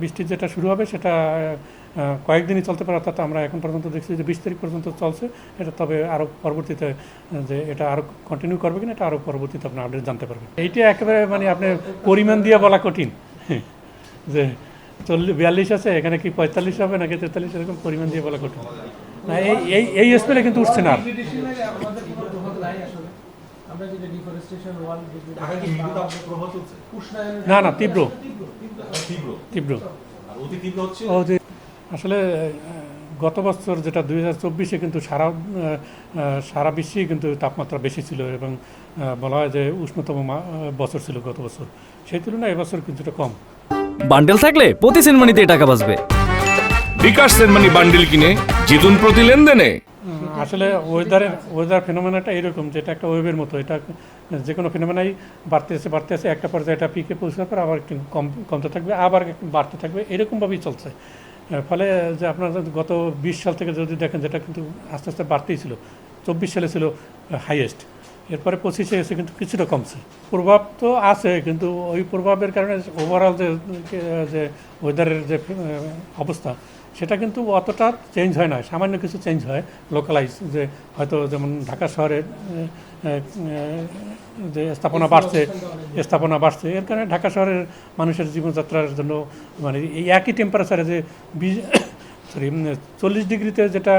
বৃষ্টি যেটা শুরু হবে সেটা কয়েকদিনই চলতে পারে, অর্থাৎ আমরা এখন পর্যন্ত দেখছি যে 20 তারিখ পর্যন্ত চলছে এটা। তবে আরও পরবর্তীতে যে এটা আরও কন্টিনিউ করবে কিনা এটা আরও পরবর্তীতে আপনি আপডেট জানতে পারবেন। এইটা একেবারে মানে আপনি পরিমাণ দিয়ে বলা কঠিন যে 42 আছে, এখানে কি 45 হবে নাকি 43, এরকম পরিমাণ দিয়ে বলা কঠিন না। এই স্পেলে কিন্তু উঠছে না। না না, তীব্র তীব্র আসলে গত বছর যেটা 2024-এ কিন্তু সারা বিশ্বেই কিন্তু তাপমাত্রা বেশি ছিল এবং বলা হয় যে উষ্ণতম বছর ছিল গত বছর, সেই তুলনায় এবছর কিছুটা কম। বান্ডেল থাকলে প্রতি সেনমানিতে টাকা বাঁচবে। বিকাশ সেনমানি বান্ডেল কিনে জিতুন প্রতি লেনদেনে। আসলে ওয়েদার ফেনোমেনাটা এরকম, যেটা একটা ওয়েভের মতো। এটা যে কোনো ফেনোমেনাই বাড়তে আসে, একটা পর্যায়ে এটা পিকে পৌঁছার পর আবার একটু কমতে থাকবে, আবার বাড়তে থাকবে, এরকমভাবেই চলছে। ফলে যে আপনার গত 20 সাল থেকে যদি দেখেন, যেটা কিন্তু আস্তে আস্তে বাড়তেই ছিল, 24 সালে ছিল হাইয়েস্ট, এরপরে 25-এ এসে কিন্তু কিছুটা কমছে। প্রভাব তো আছে, কিন্তু ওই প্রভাবের কারণে ওভারঅল যে ওয়েদারের যে অবস্থা সেটা কিন্তু অতটা চেঞ্জ হয় না, সামান্য কিছু চেঞ্জ হয় লোকালাইজ। যে হয়তো যেমন ঢাকা শহরের যে স্থাপনা বাড়ছে, এর কারণে ঢাকা শহরের মানুষের জীবনযাত্রার জন্য মানে এই একই টেম্পারেচারে যে 40 ডিগ্রিতে যেটা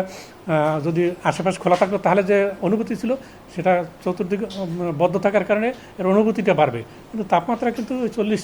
যদি আশেপাশে খোলা থাকতো তাহলে যে অনুভূতি ছিল সেটা চতুর্দিকে বদ্ধ থাকার কারণে এর অনুভূতিটা বাড়বে, কিন্তু তাপমাত্রা কিন্তু 40